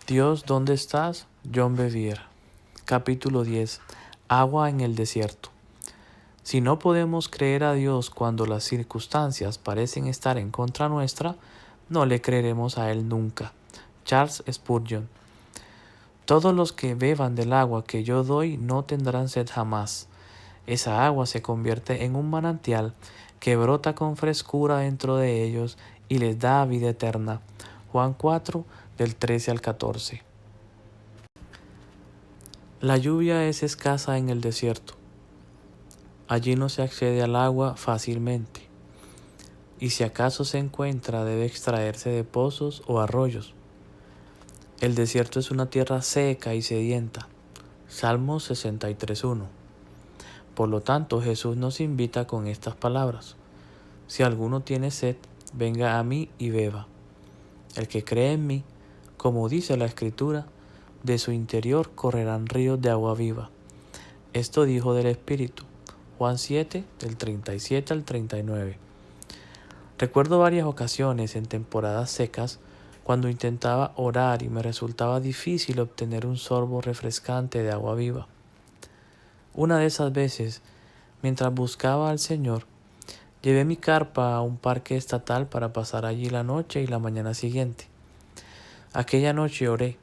Dios, ¿dónde estás? John Bevere. Capítulo 10. Agua en el desierto. Si no podemos creer a Dios cuando las circunstancias parecen estar en contra nuestra, no le creeremos a Él nunca. Charles Spurgeon. Todos los que beban del agua que yo doy no tendrán sed jamás. Esa agua se convierte en un manantial que brota con frescura dentro de ellos y les da vida eterna. Juan 4, del 13 al 14. La lluvia es escasa en el desierto. Allí no se accede al agua fácilmente, y si acaso se encuentra debe extraerse de pozos o arroyos. El desierto es una tierra seca y sedienta. Salmos 63:1. Por lo tanto, Jesús nos invita con estas palabras: si alguno tiene sed, venga a mí y beba. El que cree en mí, como dice la Escritura, de su interior correrán ríos de agua viva. Esto dijo del Espíritu. Juan 7, del 37 al 39. Recuerdo varias ocasiones en temporadas secas cuando intentaba orar y me resultaba difícil obtener un sorbo refrescante de agua viva. Una de esas veces, mientras buscaba al Señor, llevé mi carpa a un parque estatal para pasar allí la noche y la mañana siguiente. Aquella noche oré,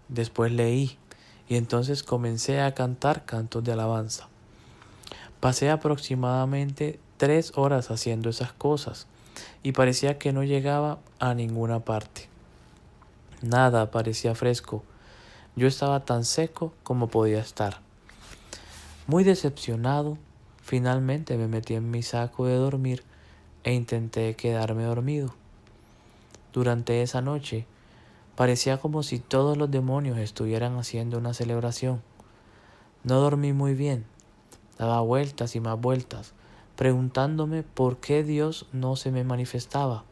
después leí y entonces comencé a cantar cantos de alabanza. Pasé aproximadamente 3 horas haciendo esas cosas y parecía que no llegaba a ninguna parte. Nada parecía fresco. Yo estaba tan seco como podía estar. Muy decepcionado, finalmente me metí en mi saco de dormir e intenté quedarme dormido. Durante esa noche, parecía como si todos los demonios estuvieran haciendo una celebración. No dormí muy bien. Daba vueltas y más vueltas, preguntándome por qué Dios no se me manifestaba.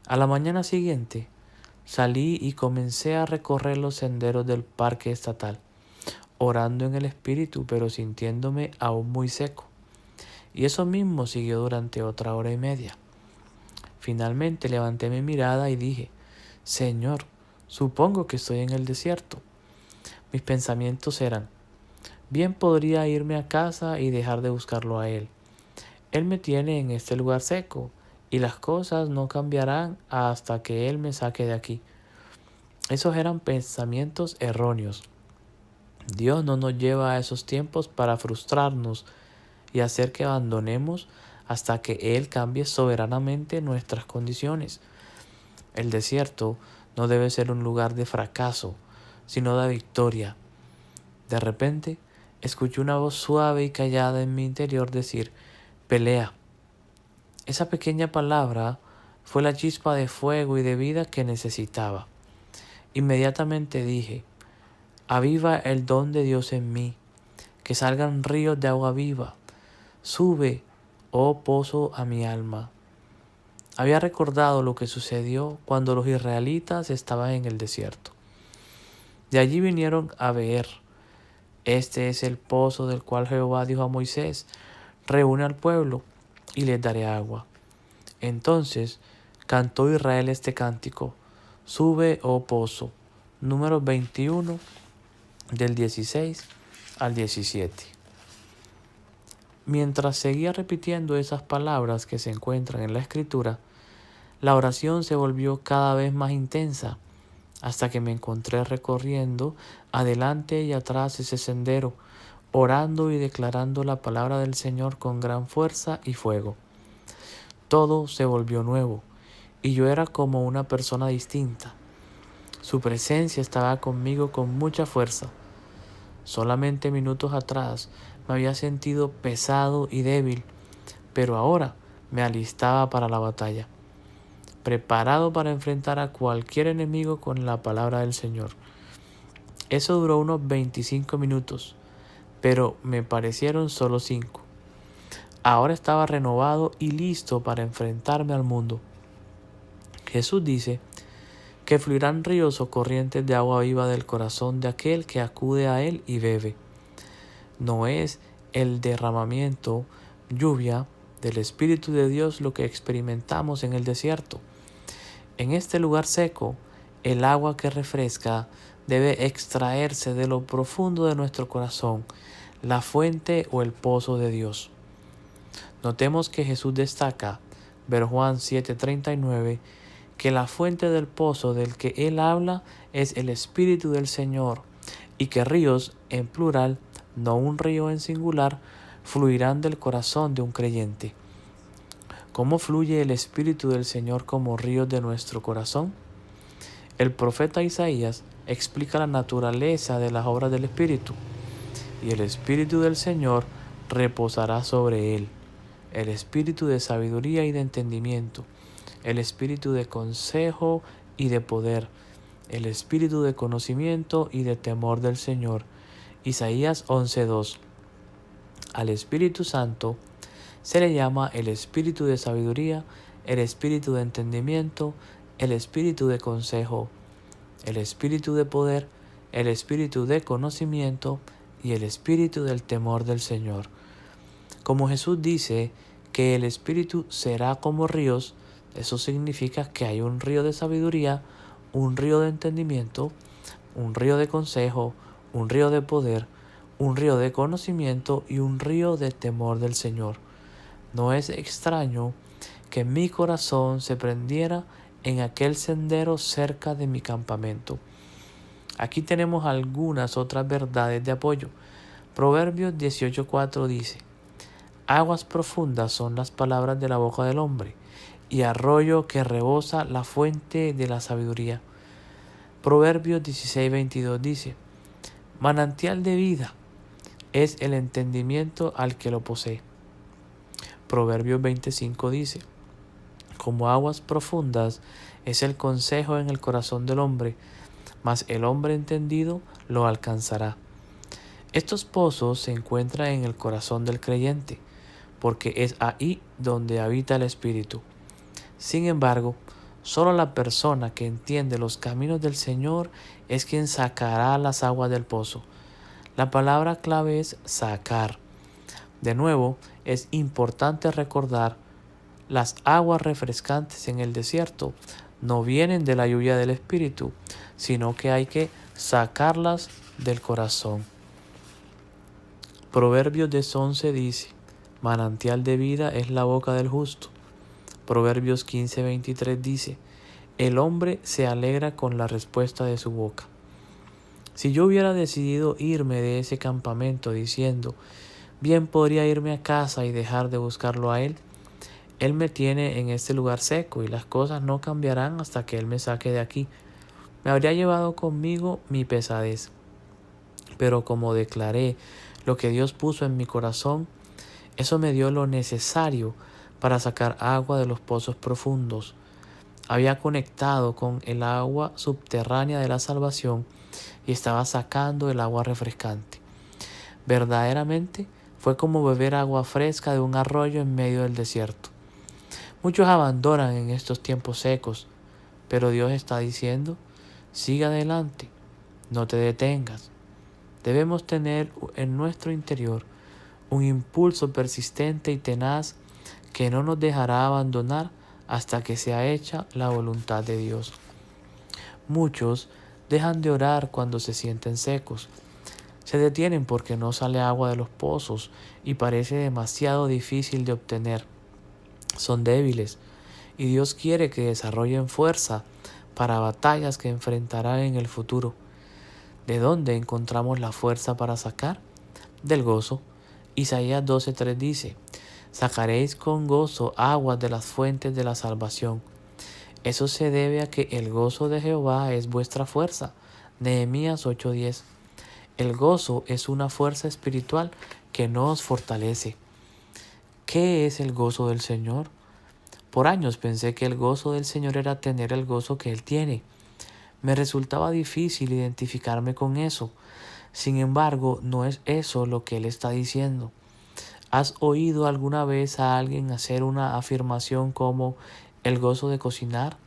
A la mañana siguiente, salí y comencé a recorrer los senderos del parque estatal, orando en el espíritu, pero sintiéndome aún muy seco. Y eso mismo siguió durante otra hora y media. Finalmente levanté mi mirada y dije: Señor, supongo que estoy en el desierto. Mis pensamientos eran: bien podría irme a casa y dejar de buscarlo a Él. Él me tiene en este lugar seco y las cosas no cambiarán hasta que Él me saque de aquí. Esos eran pensamientos erróneos. Dios no nos lleva a esos tiempos para frustrarnos y hacer que abandonemos hasta que Él cambie soberanamente nuestras condiciones. El desierto no debe ser un lugar de fracaso, sino de victoria. De repente, escuché una voz suave y callada en mi interior decir: pelea. Esa pequeña palabra fue la chispa de fuego y de vida que necesitaba. Inmediatamente dije: aviva el don de Dios en mí, que salgan ríos de agua viva. Sube, oh pozo, a mi alma. Había recordado lo que sucedió cuando los israelitas estaban en el desierto. De allí vinieron a Beer. Este es el pozo del cual Jehová dijo a Moisés: reúne al pueblo y les daré agua. Entonces cantó Israel este cántico: sube, oh pozo. Números 21, del 16 al 17. Mientras seguía repitiendo esas palabras que se encuentran en la Escritura, la oración se volvió cada vez más intensa, hasta que me encontré recorriendo adelante y atrás ese sendero, orando y declarando la palabra del Señor con gran fuerza y fuego. Todo se volvió nuevo, y yo era como una persona distinta. Su presencia estaba conmigo con mucha fuerza. Solamente minutos atrás me había sentido pesado y débil, pero ahora me alistaba para la batalla, preparado para enfrentar a cualquier enemigo con la palabra del Señor. Eso duró unos 25 minutos, pero me parecieron solo 5. Ahora estaba renovado y listo para enfrentarme al mundo. Jesús dice que fluirán ríos o corrientes de agua viva del corazón de aquel que acude a Él y bebe. No es el derramamiento, lluvia, del Espíritu de Dios lo que experimentamos en el desierto. En este lugar seco, El agua que refresca debe extraerse de lo profundo de nuestro corazón, la fuente o el pozo de Dios. Notemos que Jesús destaca, ver Juan 7:39, que la fuente del pozo del que Él habla es el Espíritu del Señor, y que ríos, en plural, no un río en singular, fluirán del corazón de un creyente. ¿Cómo fluye el Espíritu del Señor como ríos de nuestro corazón? El profeta Isaías explica la naturaleza de las obras del Espíritu. Y el Espíritu del Señor reposará sobre él, el Espíritu de sabiduría y de entendimiento, el Espíritu de consejo y de poder, el Espíritu de conocimiento y de temor del Señor. Isaías 11:2. Al Espíritu Santo se le llama el Espíritu de sabiduría, el Espíritu de entendimiento, el Espíritu de consejo, el Espíritu de poder, el Espíritu de conocimiento y el Espíritu del temor del Señor. Como Jesús dice que el Espíritu será como ríos, eso significa que hay un río de sabiduría, un río de entendimiento, un río de consejo, un río de poder, un río de conocimiento y un río de temor del Señor. No es extraño que mi corazón se prendiera en aquel sendero cerca de mi campamento. Aquí tenemos algunas otras verdades de apoyo. Proverbios 18:4 dice: aguas profundas son las palabras de la boca del hombre, y arroyo que rebosa la fuente de la sabiduría. Proverbios 16:22 dice: manantial de vida es el entendimiento al que lo posee. Proverbios 25 dice: como aguas profundas es el consejo en el corazón del hombre, mas el hombre entendido lo alcanzará. Estos pozos se encuentran en el corazón del creyente, porque es ahí donde habita el Espíritu. Sin embargo, solo la persona que entiende los caminos del Señor es quien sacará las aguas del pozo. La palabra clave es sacar. De nuevo, es importante recordar, las aguas refrescantes en el desierto no vienen de la lluvia del Espíritu, sino que hay que sacarlas del corazón. Proverbios 10:11 dice: manantial de vida es la boca del justo. Proverbios 15:23 dice: el hombre se alegra con la respuesta de su boca. Si yo hubiera decidido irme de ese campamento diciendo, bien podría irme a casa y dejar de buscarlo a Él, Él me tiene en este lugar seco y las cosas no cambiarán hasta que Él me saque de aquí, me habría llevado conmigo mi pesadez. Pero como declaré lo que Dios puso en mi corazón, eso me dio lo necesario para sacar agua de los pozos profundos. Había conectado con el agua subterránea de la salvación y estaba sacando el agua refrescante. Verdaderamente fue como beber agua fresca de un arroyo en medio del desierto. Muchos abandonan en estos tiempos secos, pero Dios está diciendo: sigue adelante, no te detengas. Debemos tener en nuestro interior un impulso persistente y tenaz que no nos dejará abandonar hasta que sea hecha la voluntad de Dios. Muchos dejan de orar cuando se sienten secos. Se detienen porque no sale agua de los pozos y parece demasiado difícil de obtener. Son débiles y Dios quiere que desarrollen fuerza para batallas que enfrentarán en el futuro. ¿De dónde encontramos la fuerza para sacar? Del gozo. Isaías 12:3 dice: sacaréis con gozo aguas de las fuentes de la salvación. Eso se debe a que el gozo de Jehová es vuestra fuerza. Nehemías 8:10. El gozo es una fuerza espiritual que nos fortalece. ¿Qué es el gozo del Señor? Por años pensé que el gozo del Señor era tener el gozo que Él tiene. Me resultaba difícil identificarme con eso. Sin embargo, no es eso lo que Él está diciendo. ¿Has oído alguna vez a alguien hacer una afirmación como el gozo de cocinar?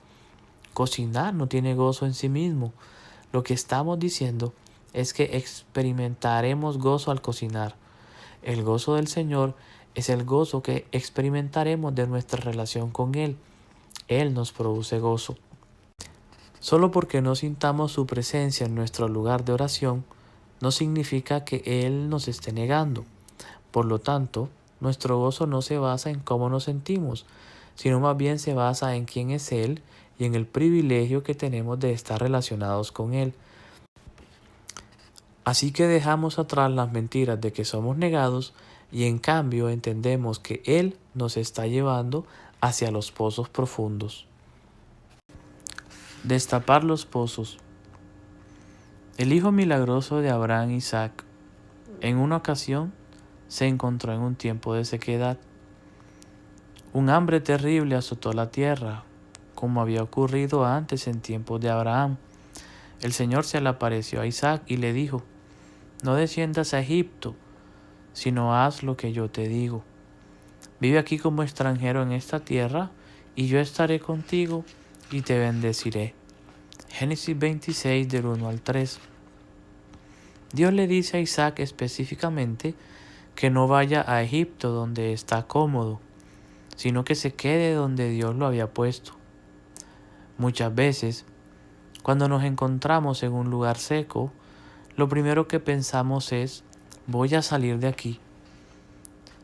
Cocinar no tiene gozo en sí mismo. Lo que estamos diciendo es que experimentaremos gozo al cocinar. El gozo del Señor es el gozo que experimentaremos de nuestra relación con Él. Él nos produce gozo. Solo porque no sintamos su presencia en nuestro lugar de oración, no significa que Él nos esté negando. Por lo tanto, nuestro gozo no se basa en cómo nos sentimos, sino más bien se basa en quién es Él y en el privilegio que tenemos de estar relacionados con Él. Así que dejamos atrás las mentiras de que somos negados y en cambio entendemos que Él nos está llevando hacia los pozos profundos. Destapar los pozos. El hijo milagroso de Abraham, Isaac, en una ocasión se encontró en un tiempo de sequedad. Un hambre terrible azotó la tierra, como había ocurrido antes en tiempos de Abraham. El Señor se le apareció a Isaac y le dijo: no desciendas a Egipto, sino haz lo que yo te digo. Vive aquí como extranjero en esta tierra, y yo estaré contigo y te bendeciré. Génesis 26 del 1 al 3. Dios le dice a Isaac específicamente que no vaya a Egipto donde está cómodo, sino que se quede donde Dios lo había puesto. Muchas veces, cuando nos encontramos en un lugar seco, lo primero que pensamos es: voy a salir de aquí.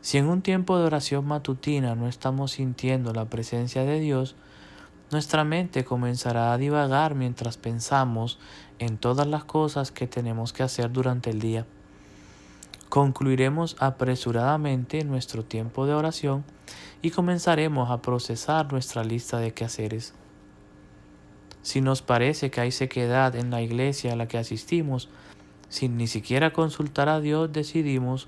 Si en un tiempo de oración matutina no estamos sintiendo la presencia de Dios, nuestra mente comenzará a divagar mientras pensamos en todas las cosas que tenemos que hacer durante el día. Concluiremos apresuradamente nuestro tiempo de oración y comenzaremos a procesar nuestra lista de quehaceres. Si nos parece que hay sequedad en la iglesia a la que asistimos, sin ni siquiera consultar a Dios decidimos: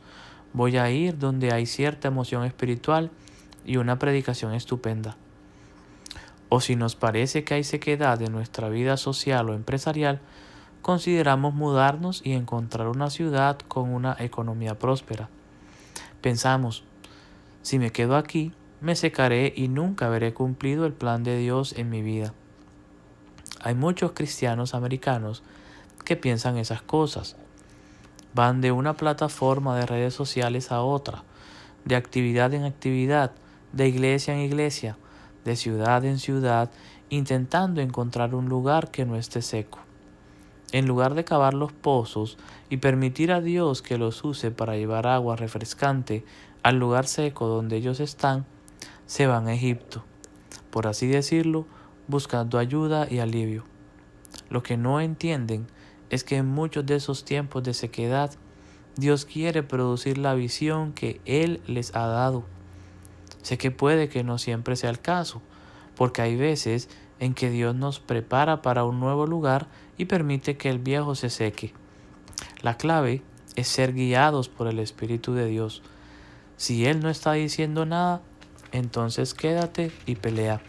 voy a ir donde hay cierta emoción espiritual y una predicación estupenda. O si nos parece que hay sequedad en nuestra vida social o empresarial, consideramos mudarnos y encontrar una ciudad con una economía próspera. Pensamos: si me quedo aquí, me secaré y nunca veré cumplido el plan de Dios en mi vida. Hay muchos cristianos americanos que piensan esas cosas. Van de una plataforma de redes sociales a otra, de actividad en actividad, de iglesia en iglesia, de ciudad en ciudad, intentando encontrar un lugar que no esté seco. En lugar de cavar los pozos y permitir a Dios que los use para llevar agua refrescante al lugar seco donde ellos están, se van a Egipto, por así decirlo, buscando ayuda y alivio. Lo que no entienden es que en muchos de esos tiempos de sequedad, Dios quiere producir la visión que Él les ha dado. Sé que puede que no siempre sea el caso, porque hay veces en que Dios nos prepara para un nuevo lugar y permite que el viejo se seque. La clave es ser guiados por el Espíritu de Dios. Si Él no está diciendo nada, entonces quédate y pelea.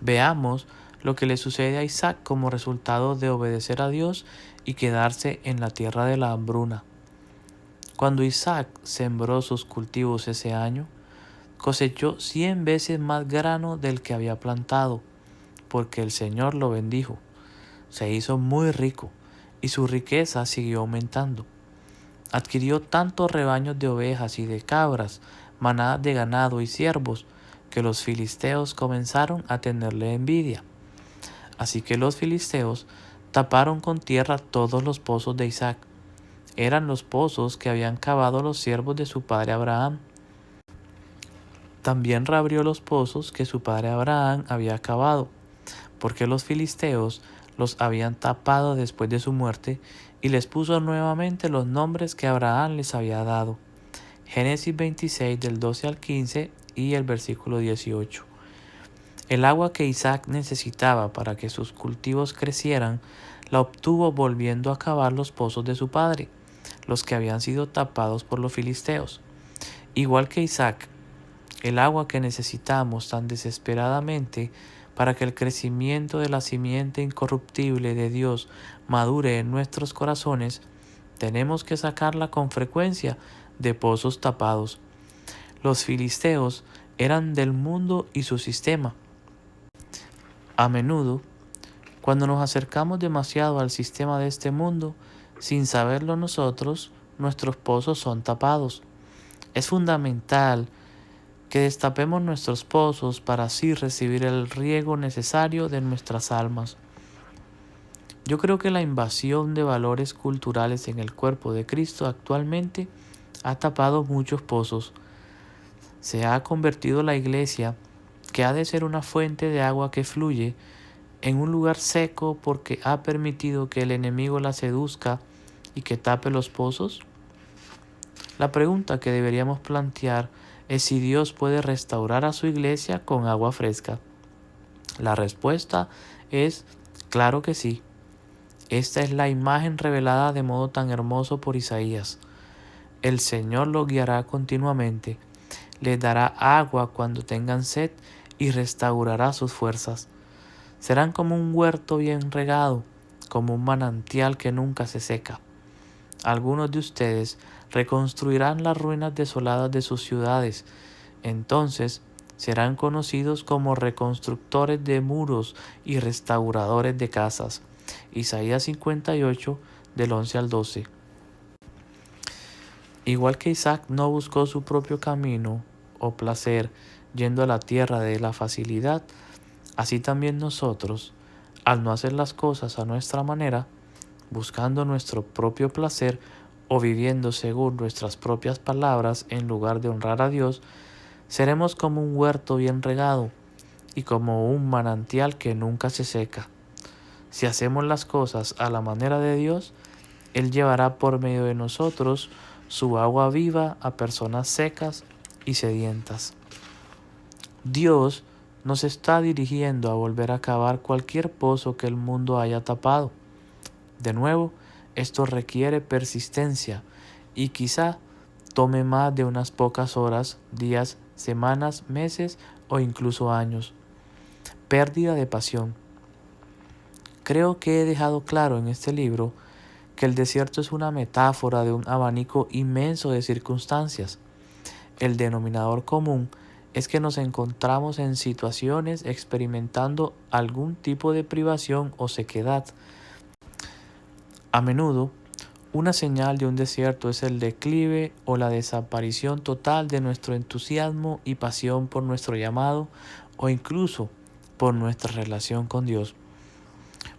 Veamos lo que le sucede a Isaac como resultado de obedecer a Dios y quedarse en la tierra de la hambruna. Cuando Isaac sembró sus cultivos ese año, cosechó 100 veces más grano del que había plantado, porque el Señor lo bendijo. Se hizo muy rico y su riqueza siguió aumentando. Adquirió tantos rebaños de ovejas y de cabras, manadas de ganado y ciervos, que los filisteos comenzaron a tenerle envidia. Así que los filisteos taparon con tierra todos los pozos de Isaac. Eran los pozos que habían cavado los siervos de su padre Abraham. También reabrió los pozos que su padre Abraham había cavado, porque los filisteos los habían tapado después de su muerte, y les puso nuevamente los nombres que Abraham les había dado. Génesis 26 del 12 al 15 y el versículo 18. El agua que Isaac necesitaba para que sus cultivos crecieran, la obtuvo volviendo a cavar los pozos de su padre, los que habían sido tapados por los filisteos. Igual que Isaac, el agua que necesitamos tan desesperadamente para que el crecimiento de la simiente incorruptible de Dios madure en nuestros corazones, tenemos que sacarla con frecuencia de pozos tapados. Los filisteos eran del mundo y su sistema. A menudo, cuando nos acercamos demasiado al sistema de este mundo, sin saberlo nosotros, nuestros pozos son tapados. Es fundamental que destapemos nuestros pozos para así recibir el riego necesario de nuestras almas. Yo creo que la invasión de valores culturales en el cuerpo de Cristo actualmente ha tapado muchos pozos. Se ha convertido la iglesia, que ha de ser una fuente de agua que fluye, en un lugar seco porque ha permitido que el enemigo la seduzca y que tape los pozos. La pregunta que deberíamos plantear es si Dios puede restaurar a su iglesia con agua fresca. La respuesta es claro que sí. Esta es la imagen revelada de modo tan hermoso por Isaías. El Señor los guiará continuamente, les dará agua cuando tengan sed y restaurará sus fuerzas. Serán como un huerto bien regado, como un manantial que nunca se seca. Algunos de ustedes reconstruirán las ruinas desoladas de sus ciudades. Entonces serán conocidos como reconstructores de muros y restauradores de casas. Isaías 58, del 11 al 12. Igual que Isaac no buscó su propio camino o placer yendo a la tierra de la facilidad, así también nosotros, al no hacer las cosas a nuestra manera, buscando nuestro propio placer o viviendo según nuestras propias palabras en lugar de honrar a Dios, seremos como un huerto bien regado y como un manantial que nunca se seca. Si hacemos las cosas a la manera de Dios, Él llevará por medio de nosotros su agua viva a personas secas y sedientas. Dios nos está dirigiendo a volver a cavar cualquier pozo que el mundo haya tapado. De nuevo, esto requiere persistencia y quizá tome más de unas pocas horas, días, semanas, meses o incluso años. Pérdida de pasión. Creo que he dejado claro en este libro que el desierto es una metáfora de un abanico inmenso de circunstancias. El denominador común es que nos encontramos en situaciones experimentando algún tipo de privación o sequedad. A menudo, una señal de un desierto es el declive o la desaparición total de nuestro entusiasmo y pasión por nuestro llamado o incluso por nuestra relación con Dios.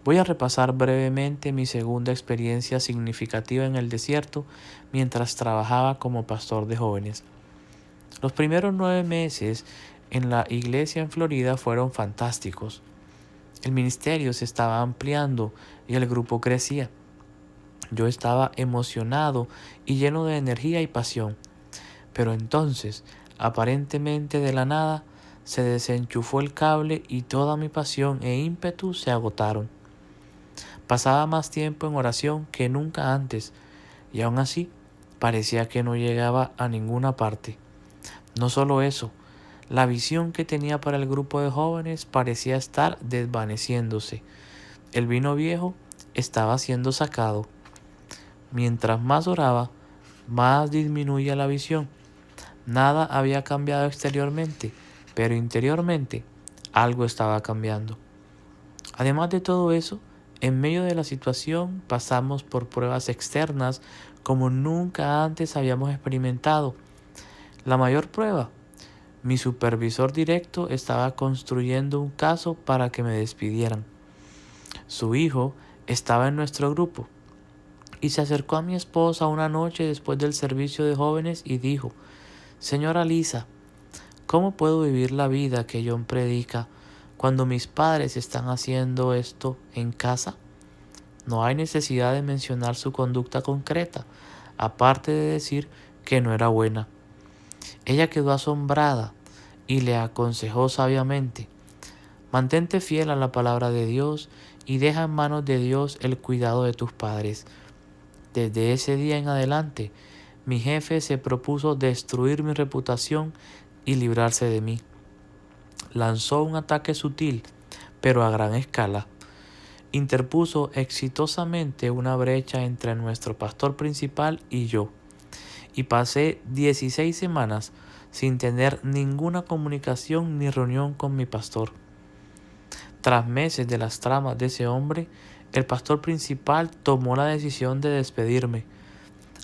Voy a repasar brevemente mi segunda experiencia significativa en el desierto mientras trabajaba como pastor de jóvenes. Los primeros 9 meses en la iglesia en Florida fueron fantásticos. El ministerio se estaba ampliando y el grupo crecía. Yo estaba emocionado y lleno de energía y pasión. Pero entonces, aparentemente de la nada, se desenchufó el cable y toda mi pasión e ímpetu se agotaron. Pasaba más tiempo en oración que nunca antes, y aún así parecía que no llegaba a ninguna parte. No solo eso, la visión que tenía para el grupo de jóvenes parecía estar desvaneciéndose. El vino viejo estaba siendo sacado. Mientras más oraba, más disminuía la visión. Nada había cambiado exteriormente, pero interiormente algo estaba cambiando. Además de todo eso, en medio de la situación pasamos por pruebas externas como nunca antes habíamos experimentado. La mayor prueba, mi supervisor directo estaba construyendo un caso para que me despidieran. Su hijo estaba en nuestro grupo y se acercó a mi esposa una noche después del servicio de jóvenes y dijo: «Señora Lisa, ¿cómo puedo vivir la vida que John predica cuando mis padres están haciendo esto en casa?» No hay necesidad de mencionar su conducta concreta, aparte de decir que no era buena. Ella quedó asombrada y le aconsejó sabiamente: «Mantente fiel a la palabra de Dios y deja en manos de Dios el cuidado de tus padres». Desde ese día en adelante, mi jefe se propuso destruir mi reputación y librarse de mí. Lanzó un ataque sutil, pero a gran escala. Interpuso exitosamente una brecha entre nuestro pastor principal y yo, y pasé 16 semanas sin tener ninguna comunicación ni reunión con mi pastor. Tras meses de las tramas de ese hombre, el pastor principal tomó la decisión de despedirme.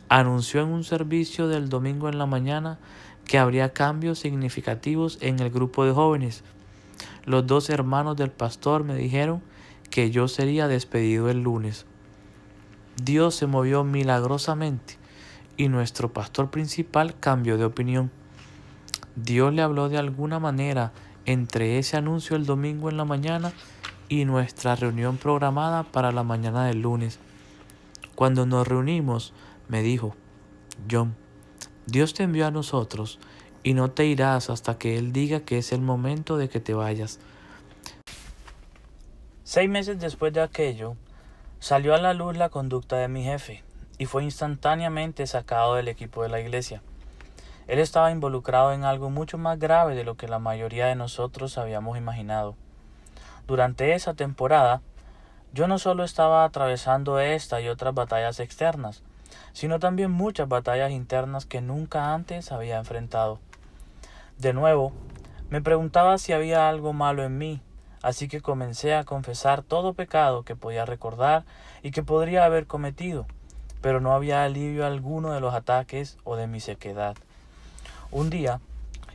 Anunció en un servicio del domingo en la mañana que habría cambios significativos en el grupo de jóvenes. Los 2 hermanos del pastor me dijeron que yo sería despedido el lunes. Dios se movió milagrosamente y nuestro pastor principal cambió de opinión. Dios le habló de alguna manera entre ese anuncio el domingo en la mañana y nuestra reunión programada para la mañana del lunes. Cuando nos reunimos, me dijo: John, Dios te envió a nosotros y no te irás hasta que Él diga que es el momento de que te vayas. 6 meses después de aquello, salió a la luz la conducta de mi jefe y fue instantáneamente sacado del equipo de la iglesia. Él estaba involucrado en algo mucho más grave de lo que la mayoría de nosotros habíamos imaginado. Durante esa temporada, yo no solo estaba atravesando esta y otras batallas externas, sino también muchas batallas internas que nunca antes había enfrentado. De nuevo, me preguntaba si había algo malo en mí, así que comencé a confesar todo pecado que podía recordar y que podría haber cometido, pero no había alivio alguno de los ataques o de mi sequedad. Un día,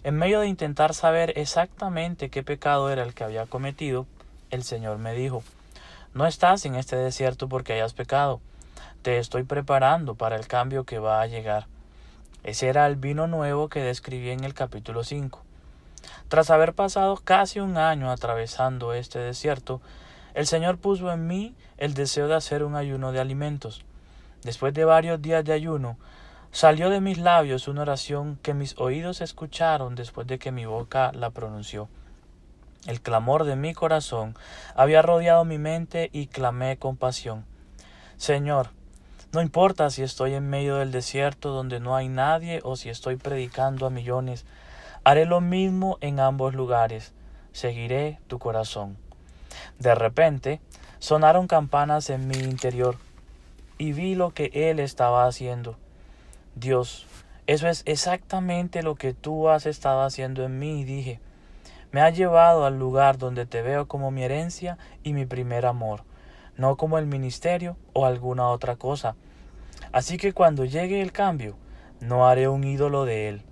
en medio de intentar saber exactamente qué pecado era el que había cometido, el Señor me dijo: no estás en este desierto porque hayas pecado, te estoy preparando para el cambio que va a llegar. Ese era el vino nuevo que describí en el capítulo 5. Tras haber pasado casi un año atravesando este desierto, el Señor puso en mí el deseo de hacer un ayuno de alimentos. Después de varios días de ayuno, salió de mis labios una oración que mis oídos escucharon después de que mi boca la pronunció. El clamor de mi corazón había rodeado mi mente y clamé con pasión: Señor, no importa si estoy en medio del desierto donde no hay nadie o si estoy predicando a millones, haré lo mismo en ambos lugares, seguiré tu corazón. De repente, sonaron campanas en mi interior y vi lo que Él estaba haciendo. Dios, eso es exactamente lo que tú has estado haciendo en mí, dije. Me has llevado al lugar donde te veo como mi herencia y mi primer amor, no como el ministerio o alguna otra cosa. Así que cuando llegue el cambio, no haré un ídolo de él.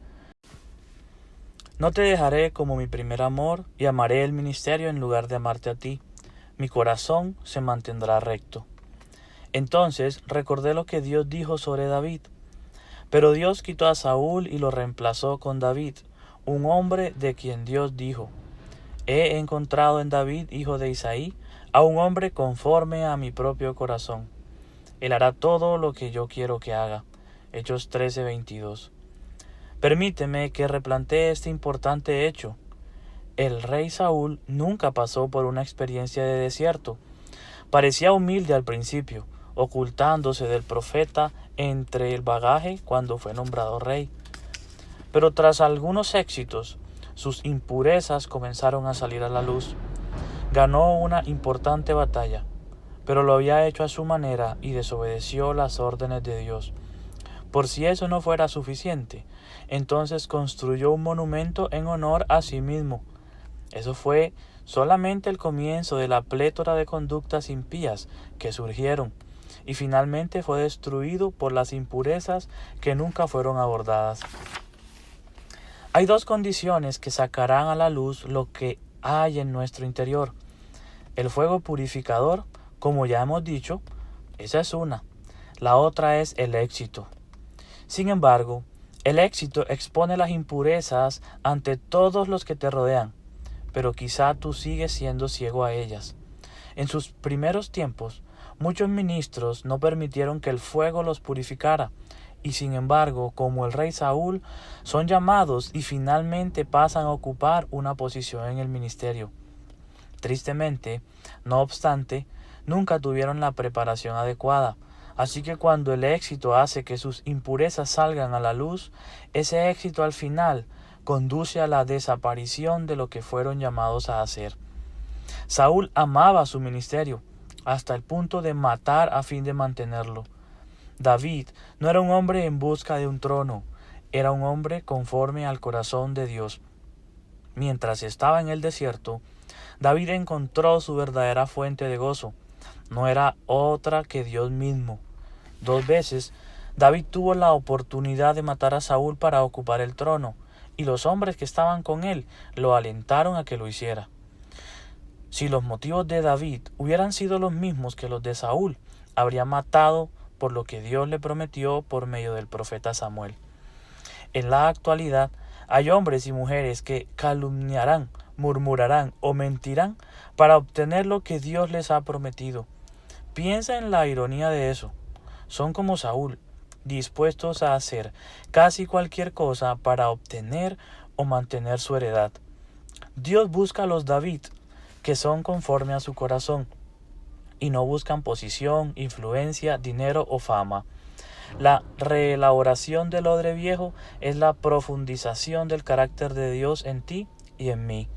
No te dejaré como mi primer amor y amaré el ministerio en lugar de amarte a ti. Mi corazón se mantendrá recto. Entonces recordé lo que Dios dijo sobre David. Pero Dios quitó a Saúl y lo reemplazó con David, un hombre de quien Dios dijo: he encontrado en David, hijo de Isaí, a un hombre conforme a mi propio corazón. Él hará todo lo que yo quiero que haga. Hechos 13:22. Permíteme que replantee este importante hecho. El rey Saúl nunca pasó por una experiencia de desierto. Parecía humilde al principio, ocultándose del profeta entre el bagaje cuando fue nombrado rey. Pero tras algunos éxitos, sus impurezas comenzaron a salir a la luz. Ganó una importante batalla, pero lo había hecho a su manera y desobedeció las órdenes de Dios. Por si eso no fuera suficiente, entonces construyó un monumento en honor a sí mismo. Eso fue solamente el comienzo de la plétora de conductas impías que surgieron, y finalmente fue destruido por las impurezas que nunca fueron abordadas. Hay 2 condiciones que sacarán a la luz lo que hay en nuestro interior. El fuego purificador, como ya hemos dicho, esa es una. La otra es el éxito. Sin embargo, el éxito expone las impurezas ante todos los que te rodean, pero quizá tú sigues siendo ciego a ellas. En sus primeros tiempos, muchos ministros no permitieron que el fuego los purificara, y sin embargo, como el rey Saúl, son llamados y finalmente pasan a ocupar una posición en el ministerio. Tristemente, no obstante, nunca tuvieron la preparación adecuada, así que cuando el éxito hace que sus impurezas salgan a la luz, ese éxito al final conduce a la desaparición de lo que fueron llamados a hacer. Saúl amaba su ministerio, hasta el punto de matar a fin de mantenerlo. David no era un hombre en busca de un trono, era un hombre conforme al corazón de Dios. Mientras estaba en el desierto, David encontró su verdadera fuente de gozo. No era otra que Dios mismo. 2 veces, David tuvo la oportunidad de matar a Saúl para ocupar el trono, y los hombres que estaban con él lo alentaron a que lo hiciera. Si los motivos de David hubieran sido los mismos que los de Saúl, habría matado por lo que Dios le prometió por medio del profeta Samuel. En la actualidad, hay hombres y mujeres que calumniarán, murmurarán o mentirán para obtener lo que Dios les ha prometido. Piensa en la ironía de eso. Son como Saúl, dispuestos a hacer casi cualquier cosa para obtener o mantener su heredad. Dios busca a los David, que son conforme a su corazón, y no buscan posición, influencia, dinero o fama. La reelaboración del odre viejo es la profundización del carácter de Dios en ti y en mí.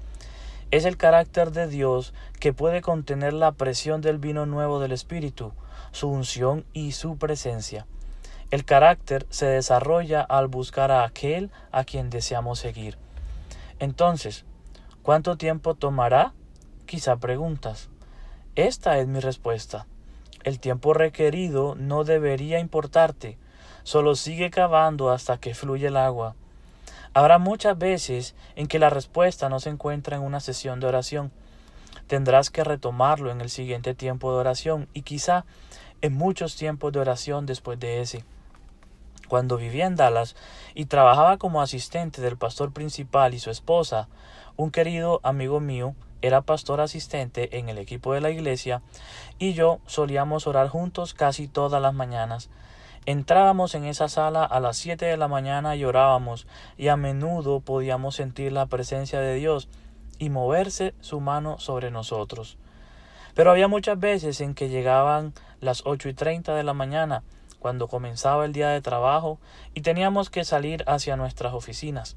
Es el carácter de Dios que puede contener la presión del vino nuevo del Espíritu, su unción y su presencia. El carácter se desarrolla al buscar a aquel a quien deseamos seguir. Entonces, ¿cuánto tiempo tomará? Quizá preguntas. Esta es mi respuesta. El tiempo requerido no debería importarte. Solo sigue cavando hasta que fluya el agua. Habrá muchas veces en que la respuesta no se encuentra en una sesión de oración. Tendrás que retomarlo en el siguiente tiempo de oración y quizá en muchos tiempos de oración después de ese. Cuando vivía en Dallas y trabajaba como asistente del pastor principal y su esposa, un querido amigo mío era pastor asistente en el equipo de la iglesia y yo solíamos orar juntos casi todas las mañanas. Entrábamos en esa sala a las 7 de la mañana y orábamos, y a menudo podíamos sentir la presencia de Dios y moverse su mano sobre nosotros. Pero había muchas veces en que llegaban las 8:30 de la mañana, cuando comenzaba el día de trabajo, y teníamos que salir hacia nuestras oficinas.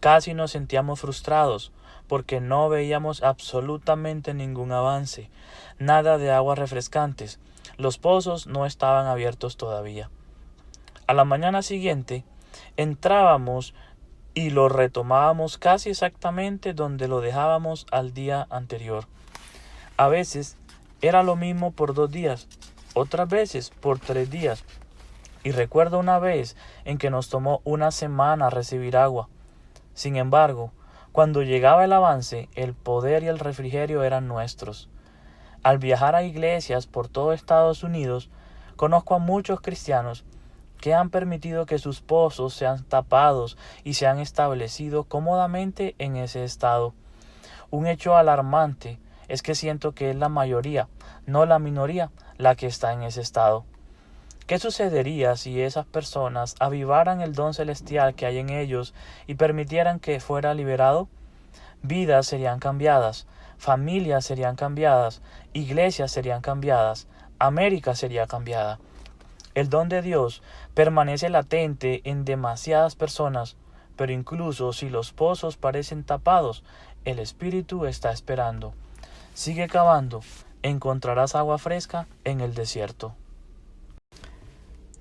Casi nos sentíamos frustrados, porque no veíamos absolutamente ningún avance, nada de aguas refrescantes. Los pozos no estaban abiertos todavía. A la mañana siguiente, entrábamos y lo retomábamos casi exactamente donde lo dejábamos al día anterior. A veces era lo mismo por 2 días, otras veces por 3 días. Y recuerdo una vez en que nos tomó una semana recibir agua. Sin embargo, cuando llegaba el avance, el poder y el refrigerio eran nuestros. Al viajar a iglesias por todo Estados Unidos, conozco a muchos cristianos que han permitido que sus pozos sean tapados y se han establecido cómodamente en ese estado. Un hecho alarmante es que siento que es la mayoría, no la minoría, la que está en ese estado. ¿Qué sucedería si esas personas avivaran el don celestial que hay en ellos y permitieran que fuera liberado? Vidas serían cambiadas, familias serían cambiadas, iglesias serían cambiadas, América sería cambiada. El don de Dios permanece latente en demasiadas personas, pero incluso si los pozos parecen tapados, el Espíritu está esperando. Sigue cavando, encontrarás agua fresca en el desierto.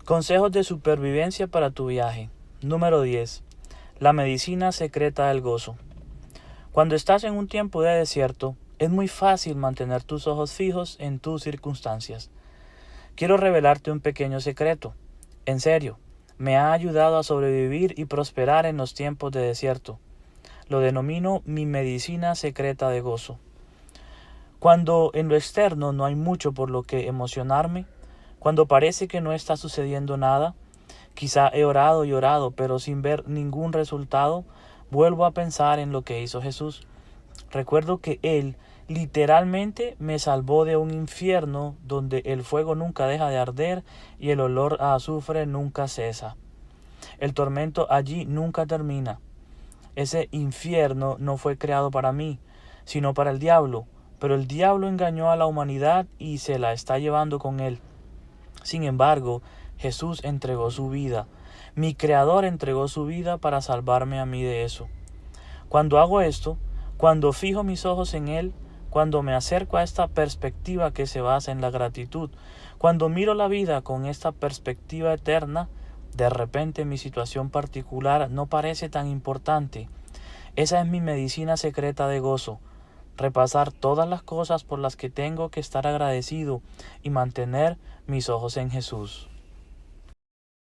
Consejos de supervivencia para tu viaje. Número 10. La medicina secreta del gozo. Cuando estás en un tiempo de desierto, es muy fácil mantener tus ojos fijos en tus circunstancias. Quiero revelarte un pequeño secreto. En serio, me ha ayudado a sobrevivir y prosperar en los tiempos de desierto. Lo denomino mi medicina secreta de gozo. Cuando en lo externo no hay mucho por lo que emocionarme, cuando parece que no está sucediendo nada, quizá he orado y orado, pero sin ver ningún resultado, vuelvo a pensar en lo que hizo Jesús. Recuerdo que Él literalmente me salvó de un infierno donde el fuego nunca deja de arder y el olor a azufre nunca cesa. El tormento allí nunca termina. Ese infierno no fue creado para mí, sino para el diablo, pero el diablo engañó a la humanidad y se la está llevando con él. Sin embargo, Jesús entregó su vida. Mi Creador entregó su vida para salvarme a mí de eso. Cuando hago esto, cuando fijo mis ojos en Él, cuando me acerco a esta perspectiva que se basa en la gratitud, cuando miro la vida con esta perspectiva eterna, de repente mi situación particular no parece tan importante. Esa es mi medicina secreta de gozo. Repasar todas las cosas por las que tengo que estar agradecido y mantener mis ojos en Jesús.